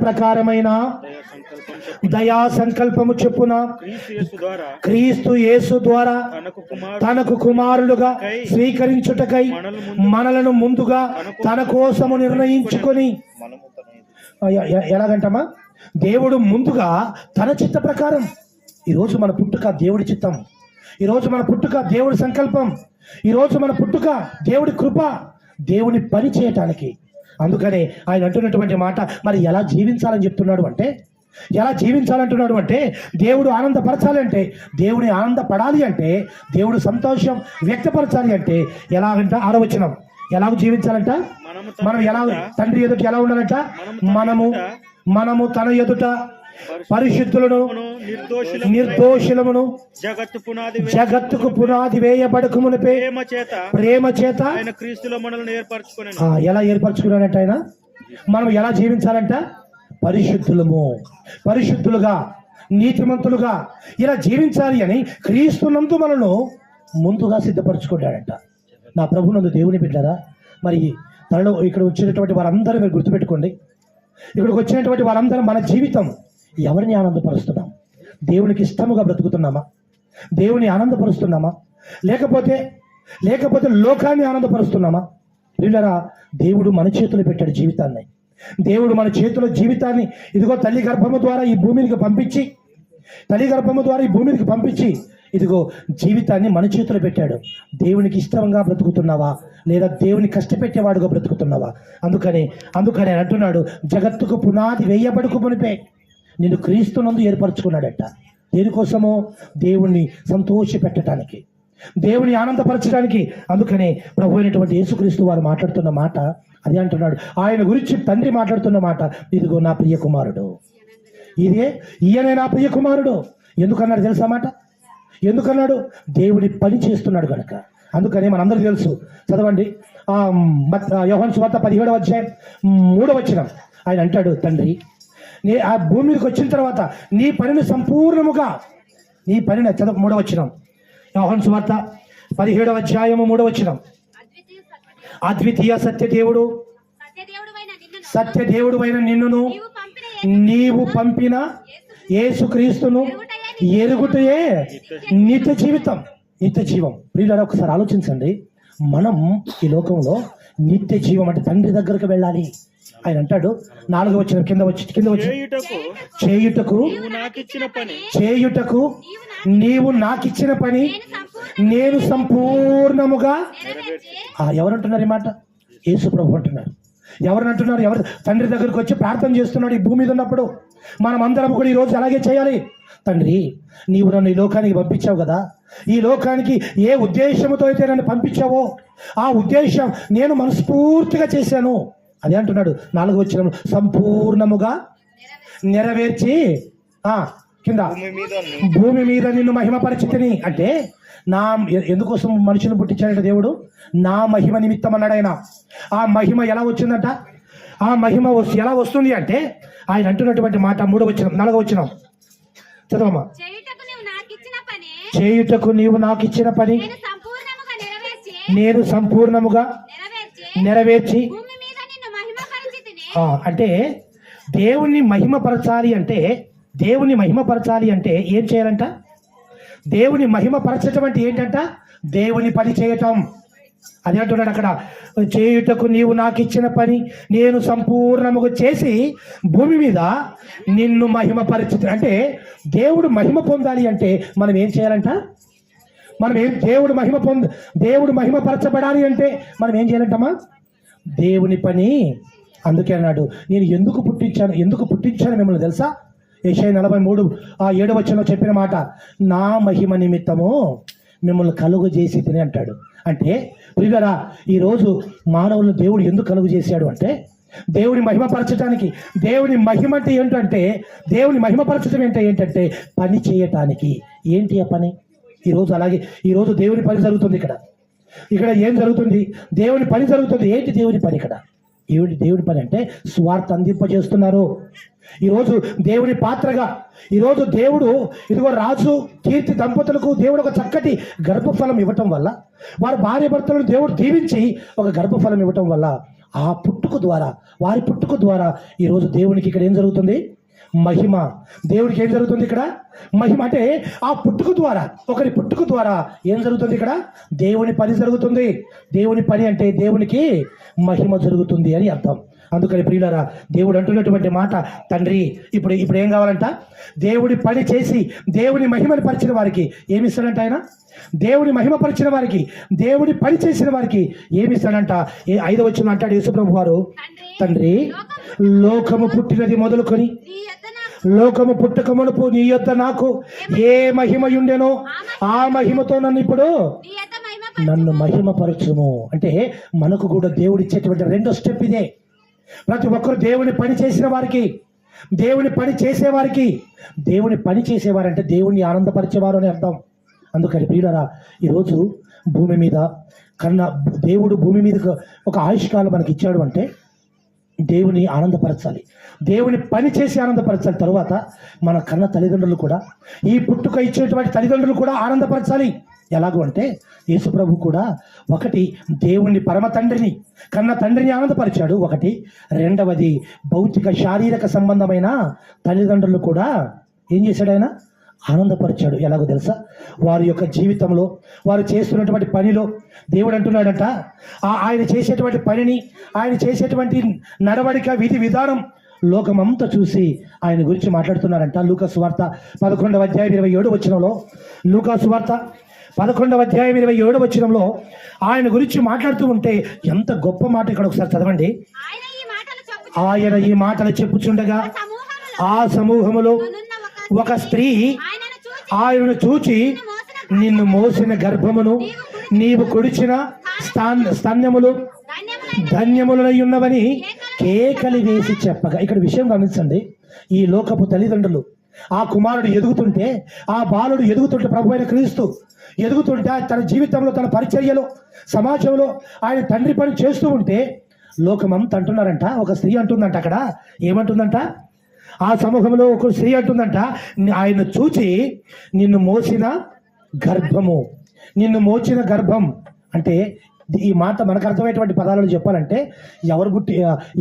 ప్రకారమైన దయా సంకల్పము చొప్పున క్రీస్తు యేసు ద్వారా తనకు కుమారులుగా స్వీకరించుటకై మనలను ముందుగా తన కోసము నిర్ణయించుకొని. ఎలాగంటమా? దేవుడు ముందుగా తన చిత్త ప్రకారం. ఈరోజు మన పుట్టుక దేవుడి చిత్తం, ఈరోజు మన పుట్టుక దేవుడి సంకల్పం, ఈరోజు మన పుట్టుక దేవుడి కృప, దేవుని పని చేయటానికి. అందుకనే ఆయన అంటున్నటువంటి మాట, మరి ఎలా జీవించాలని చెప్తున్నాడు అంటే, ఎలా జీవించాలంటున్నాడు అంటే, దేవుడు ఆనందపరచాలి, దేవుని ఆనందపడాలి అంటే, దేవుడు సంతోషం వ్యక్తపరచాలి అంటే ఎలాగంట? 6వ వచనం. ఎలాగ జీవించాలంట? మనం ఎలా తండ్రి ఎదుట ఎలా ఉండాలంట? మనము తన ఎదుట పరిశుద్ధులను నిర్దోషులమును జగత్తుకు పునాది వేయబడక మునిపే ప్రేమ చేత ఆయన క్రీస్తులో మనల్ని ఏర్పరచుకున్నాడు. ఎలా ఏర్పరచుకున్నాడంట ఆయన? మనం ఎలా జీవించాలంట? పరిశుద్ధులుగా, నీతిమంతులుగా ఇలా జీవించాలి అని క్రీస్తునందు మనను ముందుగా సిద్ధపరచుకుంటాడంట. నా ప్రభునందు దేవుని బిడ్డరా, మరి తనలో ఇక్కడ వచ్చినటువంటి వారందరూ మీరు గుర్తుపెట్టుకోండి. ఇక్కడికి వచ్చినటువంటి వారందరూ మన జీవితం ఎవరిని ఆనందపరుస్తున్నాం? దేవునికి ఇష్టముగా బ్రతుకుతున్నామా? దేవుని ఆనందపరుస్తున్నామా? లేకపోతే లోకాన్ని ఆనందపరుస్తున్నామా? వీళ్ళరా, దేవుడు మన చేతులు పెట్టాడు జీవితాన్ని. దేవుడు మన చేతిలో జీవితాన్ని ఇదిగో తల్లి గర్భము ద్వారా ఈ భూమికి పంపించి ఇదిగో జీవితాన్ని మన చేతిలో పెట్టాడు. దేవునికి ఇష్టంగా బ్రతుకుతున్నావా లేదా దేవుని కష్టపెట్టేవాడుగా బ్రతుకుతున్నావా? అందుకని ఆయన అంటున్నాడు, జగత్తుకు పునాది వేయబడుకు మునిపే నిన్ను క్రీస్తునందు ఏర్పరచుకున్నాడట. దేనికోసమో? దేవుణ్ణి సంతోష పెట్టడానికి, దేవుని ఆనందపరచడానికి. అందుకనే ప్రభు అయినటువంటి యేసుక్రీస్తు వారు మాట్లాడుతున్న మాట అదే అంటున్నాడు. ఆయన గురించి తండ్రి మాట్లాడుతున్న మాట, ఇదిగో నా ప్రియ కుమారుడు, ఈయనే నా ప్రియ కుమారుడు. ఎందుకన్నాడు తెలుసా మాట? ఎందుకన్నాడు? దేవుడి పని చేస్తున్నాడు కనుక. అందుకని మనందరికీ తెలుసు, చదవండి యోహాను సువార్త 17వ అధ్యాయం 3వ వచనం. ఆయన అంటాడు, తండ్రి ఆ భూమి మీదకి వచ్చిన తర్వాత నీ పనిని సంపూర్ణముగా, నీ పనిని చదవ 3వ వచనం, యోహాను సువార్త 17వ అధ్యాయము 3వ వచనం. అద్వితీయ సత్యదేవుడు అయిన నిన్నును నీవు పంపిన యేసుక్రీస్తును ఎరుగుటయే నిత్య జీవం. ప్రియులారా, ఒకసారి ఆలోచించండి. మనం ఈ లోకంలో నిత్య జీవం అంటే తండ్రి దగ్గరకు వెళ్ళాలి. ఆయన అంటాడు 4వ వచనం కింద వచ్చి చేయుటకు నీవు నాకిచ్చిన పని నేను సంపూర్ణముగా. ఎవరంటున్నారు ఈ మాట? యేసు ప్రభు అంటున్నారు. ఎవరు తండ్రి దగ్గరకు వచ్చి ప్రార్థన చేస్తున్నాడు ఈ భూమి మీద ఉన్నప్పుడు. మనం అందరం కూడా ఈరోజు అలాగే చేయాలి. తండ్రి, నీవు నన్ను ఈ లోకానికి పంపించావు కదా, ఈ లోకానికి ఏ ఉద్దేశంతో అయితే నన్ను పంపించావో ఆ ఉద్దేశం నేను మనస్ఫూర్తిగా చేశాను. అదే అంటున్నాడు 4వ వచనం, సంపూర్ణముగా నెరవేర్చి కింద భూమి మీద నిన్ను మహిమపరిచితిని. అంటే ఎందుకోసం మనుషులను పుట్టించాడంటే దేవుడు? నా మహిమ నిమిత్తం అన్నాడు ఆయన. ఆ మహిమ ఎలా వచ్చిందంట? ఆ మహిమ ఎలా వస్తుంది అంటే ఆయన అంటున్నటువంటి మాట 3వ వచనం 4వ వచనం చదవమ్మా. చేయుటకు నీవు నాకు ఇచ్చిన పని నేను సంపూర్ణముగా నెరవేర్చి. అంటే దేవుని మహిమపరచాలి అంటే ఏం చేయాలంట? దేవుని మహిమపరచటం అంటే ఏంటంట? దేవుని పని చేయటం. అది అంటున్నాడు అక్కడ, చేయుటకు నీవు నాకు ఇచ్చిన పని నేను సంపూర్ణముగా చేసి భూమి మీద నిన్ను మహిమపరచు. అంటే దేవుడు మహిమ పొందాలి అంటే మనం ఏం చేయాలంట? దేవుడు మహిమపరచబడాలి అంటే మనం ఏం చేయాలంటమ్మా? దేవుని పని. అందుకే అన్నాడు, నేను ఎందుకు పుట్టించాను మిమ్మల్ని తెలుసా? యెషయా 43:7 వచనంలో చెప్పిన మాట, నా మహిమ నిమిత్తము మిమ్మల్ని కలుగు చేసి తిని అంటాడు. అంటే ప్రియులారా, ఈరోజు మానవులను దేవుడు ఎందుకు కలుగు చేశాడు అంటే దేవుని మహిమపరచడానికి. దేవుని మహిమ అంటే ఏంటంటే, దేవుని మహిమపరచడం ఏంటంటే పని చేయటానికి. ఏంటి ఆ పని? ఈరోజు దేవుని పని జరుగుతుంది. ఇక్కడ ఏం జరుగుతుంది? దేవుని పని జరుగుతుంది. ఏంటి దేవుని పని? దేవుని పని అంటే స్వార్థ అందింపజేస్తున్నారు. ఈరోజు దేవుని పాత్రగా ఈరోజు దేవుడు ఇదిగో రాజు కీర్తి దంపతులకు దేవుడు ఒక చక్కటి గర్భఫలం ఇవ్వటం వల్ల, వారి భార్య భర్తలను దేవుడు దీవించి ఒక గర్భఫలం ఇవ్వటం వల్ల వారి పుట్టుక ద్వారా ఈరోజు దేవునికి ఇక్కడ ఏం జరుగుతుంది? మహిమ. దేవుడికి ఏం జరుగుతుంది ఇక్కడ? మహిమ. అంటే ఆ పుట్టుక ద్వారా, ఒకరి పుట్టుక ద్వారా ఏం జరుగుతుంది ఇక్కడ? దేవుని పని జరుగుతుంది. దేవుని పని అంటే దేవునికి మహిమ జరుగుతుంది అని అర్థం. అందుకని ప్రియులారా, దేవుడు అంటున్నటువంటి మాట, తండ్రి ఇప్పుడు ఏం కావాలంట? దేవుడి పని చేసి దేవుని మహిమను పరిచిన వారికి ఏమిస్తాడంట ఆయన? దేవుని మహిమపరిచిన వారికి, దేవుడి పని చేసిన వారికి ఏమిస్తాడంట? 5వ వచనం అంటాడు యేసుప్రభు వారు, తండ్రి, లోకము పుట్టినది మొదలుకొని లోకము పుట్టక మునుపు నీ యొద్ద నాకు ఏ మహిమ ఉండెనో ఆ మహిమతో నన్ను మహిమపరచుము. అంటే మనకు కూడా దేవుడు ఇచ్చేటువంటి 2వ స్టెప్ ఇదే. ప్రతి ఒక్కరు దేవుని పని చేసిన వారికి, దేవుని పని చేసేవారికి, దేవుని పని చేసేవారంటే దేవుణ్ణి ఆనందపరిచేవారు అని అర్థం. అందుకని ప్రియులారా, ఈరోజు భూమి మీద దేవుడు భూమి మీదకు ఒక ఆయుష్కాలం మనకి ఇచ్చాడు అంటే దేవుని ఆనందపరచాలి, దేవుని పని చేసి ఆనందపరచాలి. తరువాత మన కన్న తల్లిదండ్రులు కూడా, ఈ పుట్టుక ఇచ్చేటువంటి తల్లిదండ్రులు కూడా ఆనందపరచాలి. ఎలాగో అంటే యేసుప్రభు కూడా ఒకటి దేవుని పరమ తండ్రిని, కన్న తండ్రిని ఆనందపరిచాడు. ఒకటి రెండవది భౌతిక శారీరక సంబంధమైన తల్లిదండ్రులు కూడా ఏం చేశాడు? ఆయన ఆనందపరిచాడు. ఎలాగో తెలుసా? వారి యొక్క జీవితంలో, వారు చేస్తున్నటువంటి పనిలో దేవుడు అంటున్నాడంట, ఆయన చేసేటువంటి పనిని, ఆయన చేసేటువంటి నడవడిక, విధి విధానం లోకమంతా చూసి ఆయన గురించి మాట్లాడుతున్నారంట. లూకాసు వార్త 11వ అధ్యాయం 27 వచనంలో, లూకాసు వార్త 11వ అధ్యాయం 27 వచనంలో ఆయన గురించి మాట్లాడుతూ ఉంటే ఎంత గొప్ప మాట ఇక్కడ ఒకసారి చదవండి. ఆయన ఈ మాటలు చెప్పు ఆయన ఈ మాటలు చెప్పుచుండగా సమూహములో ఆ సమూహములో నున్న ఒక స్త్రీ ఆయనను చూచి నిన్ను మోసిన గర్భమును నీవు కుడిచిన స్తన్యములు ధన్యములై ఉన్నవని కేకలి వేసి చెప్పగా, ఇక్కడ విషయం గమనించండి. ఈ లోకపు తల్లిదండ్రులు ఆ కుమారుడు ఎదుగుతుంటే, ఆ బాలుడు ఎదుగుతుంటే, ప్రభు అయిన క్రీస్తు ఎదుగుతుంటే, తన జీవితంలో తన పరిచర్యలో సమాజంలో ఆయన తండ్రి పని చేస్తూ ఉంటే లోకమంతా అంటున్నారంట. ఒక స్త్రీ అంటుందంట, అక్కడ ఏమంటుందంట, ఆ సమూహంలో ఒక స్త్రీ అంటుందంట, ఆయన చూచి నిన్ను మోసిన గర్భము, నిన్ను మోచిన గర్భం అంటే ఈ మాట మనకు అర్థమైనటువంటి పదాలను చెప్పాలంటే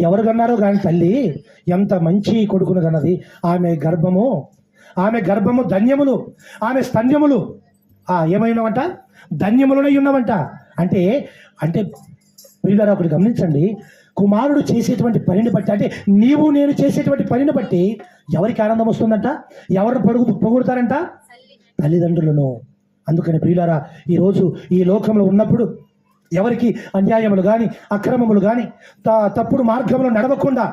ఎవరు కన్నారో కానీ తల్లి ఎంత మంచి కొడుకును కన్నది. ఆమె గర్భము ధన్యములు, ఆమె స్తన్యములు ఏమైనావంట, ధన్యములనై ఉన్నవంట. అంటే అంటే ప్రియులారా ఒకటి గమనించండి, కుమారుడు చేసేటువంటి పనిని బట్టి, అంటే నీవు నేను చేసేటువంటి పనిని బట్టి ఎవరికి ఆనందం వస్తుందంట, ఎవరు పొగుడుతారంట, తల్లిదండ్రులను. అందుకని ప్రియులారా ఈరోజు ఈ లోకంలో ఉన్నప్పుడు ఎవరికి అన్యాయములు కానీ అక్రమములు కానీ తప్పుడు మార్గంలో నడవకుండా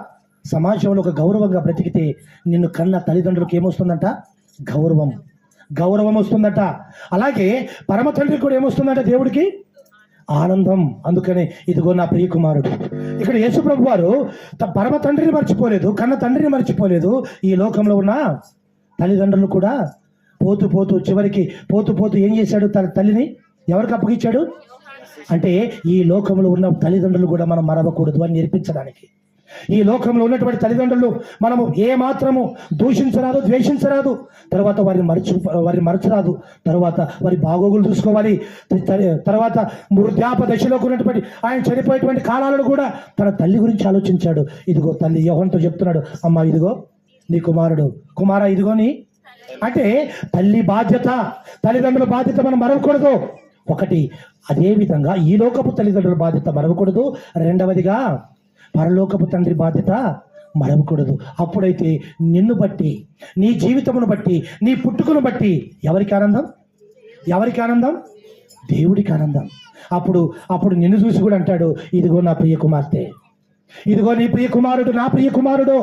సమాజంలో ఒక గౌరవంగా బ్రతికితే నిన్ను కన్న తల్లిదండ్రులకు ఏమొస్తుందంట, గౌరవం వస్తుందట. అలాగే పరమ తండ్రికి కూడా ఏమొస్తుందంట, దేవుడికి ఆనందం. అందుకనే ఇదిగో నా ప్రియ కుమారుడు. ఇక్కడ యేసు ప్రభు వారు పరమ తండ్రిని మర్చిపోలేదు, కన్న తండ్రిని మర్చిపోలేదు. ఈ లోకంలో ఉన్న తల్లిదండ్రులు కూడా చివరికి పోతూ ఏం చేశాడు, తన తల్లిని ఎవరికి అప్పగించాడు అంటే ఈ లోకంలో ఉన్న తల్లిదండ్రులు కూడా మనం మరవకూడదు అని నేర్పించడానికి. ఈ లోకంలో ఉన్నటువంటి తల్లిదండ్రులు మనము ఏ మాత్రము దూషించరాదు, ద్వేషించరాదు, తర్వాత వారిని మరచరాదు, తర్వాత వారి బాగోగులు చూసుకోవాలి. తర్వాత వృద్ధాప దశలోకి ఉన్నటువంటి ఆయన చనిపోయేటువంటి కాలాలను కూడా తన తల్లి గురించి ఆలోచించాడు. ఇదిగో తల్లి యోహన్తో చెప్తున్నాడు, అమ్మ ఇదిగో నీ కుమారుడు, కుమారా ఇదిగో నీ, అంటే తల్లి బాధ్యత, తల్లిదండ్రుల బాధ్యత మనం మరవకూడదు. ఒకటి, అదే విధంగా ఈ లోకపు తల్లిదండ్రుల బాధ్యత మరవకూడదు. రెండవదిగా పరలోకపు తండ్రి బాధ్యత మరవకూడదు. అప్పుడైతే నిన్ను బట్టి, నీ జీవితమును బట్టి, నీ పుట్టుకను బట్టి ఎవరికి ఆనందం, దేవుడికి ఆనందం. అప్పుడు నిన్ను చూసి కూడా అంటాడు, ఇదిగో నా ప్రియ కుమార్తె, ఇదిగో నీ ప్రియ కుమారుడు, నా ప్రియ కుమారుడు,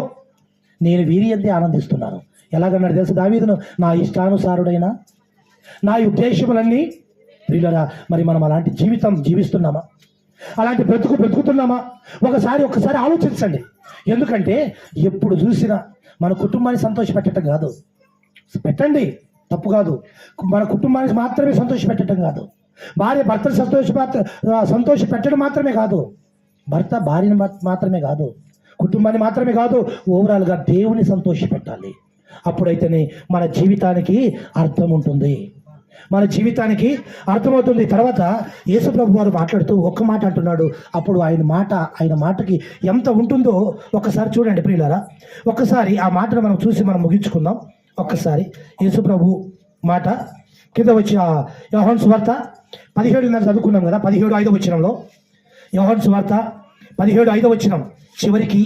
నేను వీరి యందే ఆనందిస్తున్నాను. ఎలాగన్నాడు తెలుసు దావీదును, నా ఇష్టానుసారుడైన నా ఉద్దేశములన్నీ. ప్రియులరా, మరి మనం అలాంటి జీవితం జీవిస్తున్నామా, అలాంటి బ్రతుకుతున్నామా? ఒక్కసారి ఆలోచించండి. ఎందుకంటే ఎప్పుడు చూసినా మన కుటుంబాన్ని సంతోషపెట్టడం కాదు, పెట్టండి తప్పు కాదు, మన కుటుంబానికి మాత్రమే సంతోషపెట్టడం కాదు, భర్తను సంతోష పెట్టడం మాత్రమే కాదు, భర్త భార్యను మాత్రమే కాదు, కుటుంబాన్ని మాత్రమే కాదు, ఓవరాల్గా దేవుని సంతోష పెట్టాలి. అప్పుడైతేనే మన జీవితానికి అర్థం ఉంటుంది, మన జీవితానికి అర్థమవుతుంది. తర్వాత యేసు ప్రభు వారు మాట్లాడుతూ ఒక్క మాట అంటున్నాడు. అప్పుడు ఆయన మాటకి ఎంత ఉంటుందో ఒక్కసారి చూడండి ప్రియులారా. ఒక్కసారి ఆ మాటను మనం చూసి మనం ముగించుకుందాం. ఒక్కసారి యేసు ప్రభు మాట కింద వచ్చి యోహాను సువార్త 17 చదువుకున్నాం కదా, 17:5 వచనంలో, యోహాను సువార్త 17:5 వచనం. చివరికి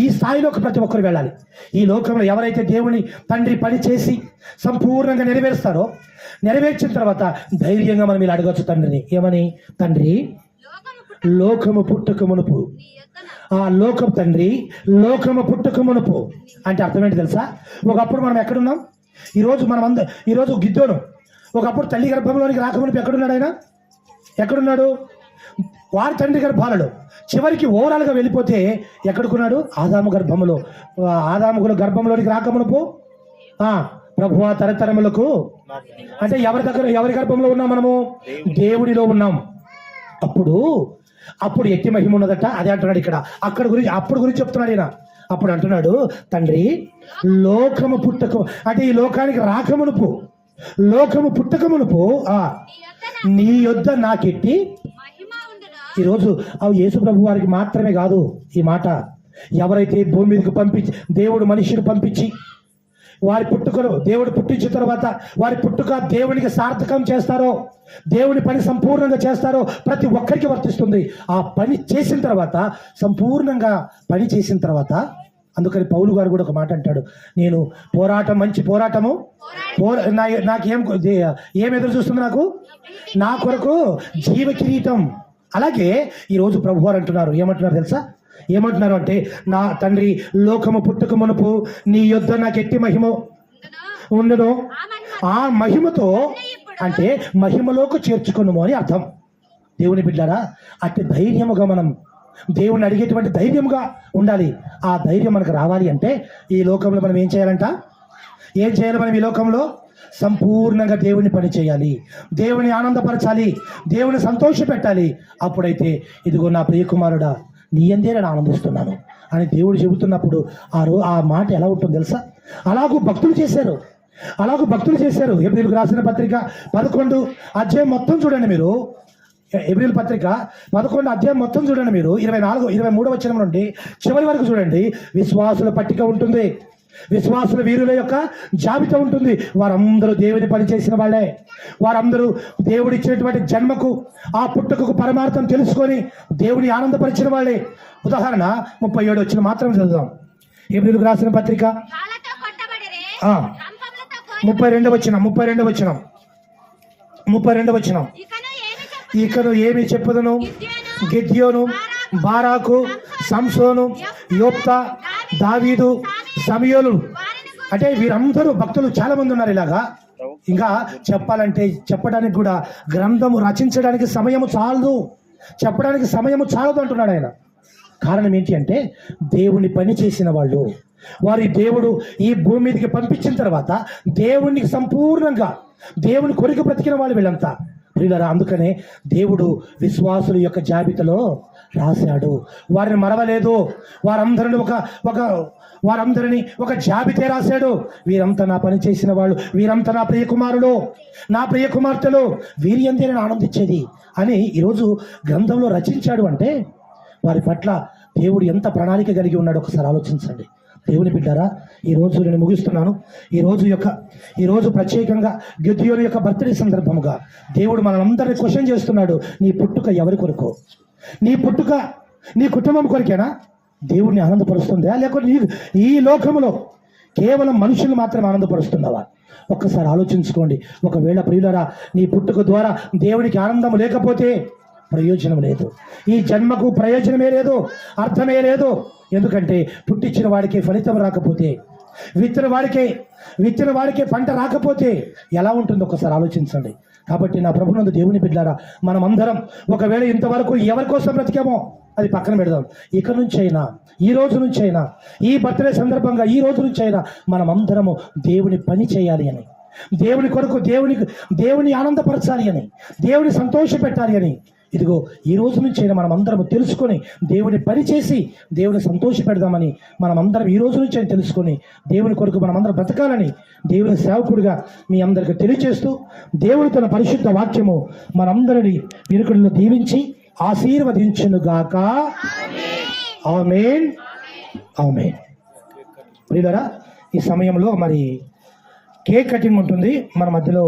ఈ స్థాయిలోకి ప్రతి ఒక్కరు వెళ్ళాలి. ఈ లోకంలో ఎవరైతే దేవుని తండ్రి పని చేసి సంపూర్ణంగా నెరవేర్చిన తర్వాత ధైర్యంగా మనం ఇలా అడగచ్చు తండ్రిని, ఏమని, తండ్రి లోకము పుట్టక మునుపు, తండ్రి లోకము పుట్టక మునుపు అంటే అర్థం ఏంటి తెలుసా? ఒకప్పుడు మనం ఎక్కడున్నాం, ఈరోజు గిద్దోను ఒకప్పుడు తల్లి గర్భంలోనికి రాకమునుపు ఎక్కడున్నాడు ఆయన? ఎక్కడున్నాడు? వారి తండ్రి గర్భాలలో. చివరికి ఓవరాల్గా వెళ్ళిపోతే ఎక్కడుకున్నాడు? ఆదాము గర్భంలోనికి రాకమునుపు ప్రభువా తరతరములకు, అంటే ఎవరి గర్భంలో ఉన్నాం మనము? దేవుడిలో ఉన్నాం. అప్పుడు ఎట్టి మహిమ ఉన్నదట. అదే అంటున్నాడు ఇక్కడ. అప్పుడు గురించి చెప్తున్నాడు ఈయన. అప్పుడు అంటున్నాడు, తండ్రి లోకము పుట్టక, అంటే ఈ లోకానికి రాకమునుపు, లోకము పుట్టక మునుపు నీ యొద్ద నాకెట్టి. ఈరోజు యేసు ప్రభు వారికి మాత్రమే కాదు ఈ మాట. ఎవరైతే భూమి మీదకి పంపించి దేవుడు మనిషిని పంపించి వారి పుట్టుకను దేవుడు పుట్టించిన తర్వాత వారి పుట్టుక దేవునికి సార్థకం చేస్తారో, దేవుని పని సంపూర్ణంగా చేస్తారో ప్రతి ఒక్కరికి వర్తిస్తుంది. ఆ పని చేసిన తర్వాత, సంపూర్ణంగా పని చేసిన తర్వాత అందుకని పౌలు గారు కూడా ఒక మాట అంటాడు, నేను పోరాటం మంచి పోరాటము నాకేం ఏం ఎదురు చూస్తుంది, నా కొరకు జీవ కిరీటం. అలాగే ఈరోజు ప్రభు వారు అంటున్నారు, ఏమంటున్నారు తెలుసా? ఏమంటున్నారు అంటే, నా తండ్రి లోకము పుట్టుక మునుపు నీ యొద్ద నాకు ఎట్టి మహిమ ఉండదు, ఆ మహిమతో అంటే మహిమలోకి చేర్చుకున్నాము అని అర్థం. దేవుని బిడ్డారా, అట్టి ధైర్యముగా మనం దేవుని అడిగేటువంటి ధైర్యముగా ఉండాలి. ఆ ధైర్యం మనకు రావాలి అంటే ఈ లోకంలో మనం ఏం చేయాలంట? ఏం చేయాలి? మనం ఈ లోకంలో సంపూర్ణంగా దేవుని పని చేయాలి, దేవుని ఆనందపరచాలి, దేవుని సంతోష పెట్టాలి. అప్పుడైతే ఇదిగో నా ప్రియకుమారుడా నీ యందే నేను ఆనందిస్తున్నాను అని దేవుడు చెబుతున్నప్పుడు ఆ మాట ఎలా ఉంటుంది తెలుసా? అలాగూ భక్తులు చేశారు. ఎబ్రీయులకు రాసిన పత్రిక 11 అధ్యాయం మొత్తం చూడండి మీరు. ఎబ్రీయుల పత్రిక 11 అధ్యాయం మొత్తం చూడండి మీరు. 23 వచనం నుండి చివరి వరకు చూడండి. విశ్వాసుల పట్టిక ఉంటుంది, విశ్వాసుల వీరుల యొక్క జాబితా ఉంటుంది. వారందరూ దేవుని పని చేసిన వాళ్ళే, వారందరూ దేవుడు ఇచ్చినటువంటి జన్మకు ఆ పుట్టుకకు పరమార్థం తెలుసుకొని దేవుని ఆనందపరిచిన వాళ్ళే. ఉదాహరణ 37 వచ్చిన మాత్రం చదువుదాం. ఎబ్రీయులకు రాసిన పత్రిక రాళ్లతో కొట్టబడిరి, ఆ, రంపములతో 32 వచనం. ఇకను ఏమి చెప్పుదును? గిద్యోను, బారాకు, సంసోను, యోప్తా, దావీదు, సమయోలు, అంటే వీరందరూ భక్తులు చాలా మంది ఉన్నారు. ఇలాగా ఇంకా చెప్పడానికి కూడా గ్రంథము రచించడానికి సమయము చాలదు, చెప్పడానికి సమయము చాలదు అంటున్నాడు ఆయన. కారణం ఏంటి అంటే దేవుని పని చేసిన వాళ్ళు, వారి దేవుడు ఈ భూమి మీదకి పంపించిన తర్వాత దేవుని సంపూర్ణంగా దేవుని కొరకు బ్రతికిన వాళ్ళు వీళ్ళంతా ప్రియులారా. అందుకనే దేవుడు విశ్వాసుల యొక్క జాబితాలో రాశాడు, వారిని మరవలేదు. వారందరినీ ఒక జాబితా రాశాడు. వీరంతా నా పని చేసిన వాళ్ళు, వీరంతా నా ప్రియకుమారులు, నా ప్రియకుమార్తెలు, వీరి యందే నేను ఆనందించేది అని ఈరోజు గ్రంథంలో రచించాడు. అంటే వారి పట్ల దేవుడు ఎంత ప్రణాళిక కలిగి ఉన్నాడో ఒకసారి ఆలోచించండి. దేవుని బిడ్డారా, ఈరోజు నేను ముగిస్తున్నాను. ఈరోజు ప్రత్యేకంగా గిద్యోను యొక్క బర్త్డే సందర్భముగా దేవుడు మనందరినీ క్వశ్చన్ చేస్తున్నాడు. నీ పుట్టుక ఎవరి కొరకు? నీ పుట్టుక నీ కుటుంబం కొరికేనా దేవుడిని ఆనందపరుస్తుందా, లేకపోతే ఈ లోకములో కేవలం మనుషులు మాత్రమే ఆనందపరుస్తున్నావా? ఒక్కసారి ఆలోచించుకోండి. ఒకవేళ ప్రియులారా నీ పుట్టుక ద్వారా దేవునికి ఆనందం లేకపోతే ప్రయోజనం లేదు, ఈ జన్మకు ప్రయోజనమే లేదు, అర్థమే లేదు. ఎందుకంటే పుట్టించిన వాడికి ఫలితం రాకపోతే, విత్తిన వాడికే పంట రాకపోతే ఎలా ఉంటుందో ఒకసారి ఆలోచించండి. కాబట్టి నా ప్రభునందు దేవుని బిడ్డారా, మనమందరం ఒకవేళ ఇంతవరకు ఎవరి కోసం బ్రతికామో అది పక్కన పెడదాం. ఇక నుంచైనా, ఈ రోజు నుంచైనా, ఈ బర్త్డే సందర్భంగా ఈ రోజు నుంచైనా మనమందరము దేవుని పని చేయాలి అని, దేవుని కొరకు దేవుని ఆనందపరచాలి అని, దేవుని సంతోష పెట్టాలి అని, ఇదిగో ఈ రోజు నుంచైనా మనం అందరం తెలుసుకొని దేవుని పని చేసి దేవుని సంతోష పెడదామని మనమందరం ఈ రోజు నుంచి తెలుసుకొని దేవుని కొరకు మనమందరం బ్రతకాలని దేవుని సేవకుడిగా మీ అందరికి తెలియజేస్తూ, దేవుడు తన పరిశుద్ధ వాక్యము మనందరినీ వినుకుడిని దీవించి ఆశీర్వదించునుగాక. ఆమేన్, ఆమేన్. ప్రియులారా, ఈ సమయంలో మరి కేక్ కటింగ్ ఉంటుంది. మన మధ్యలో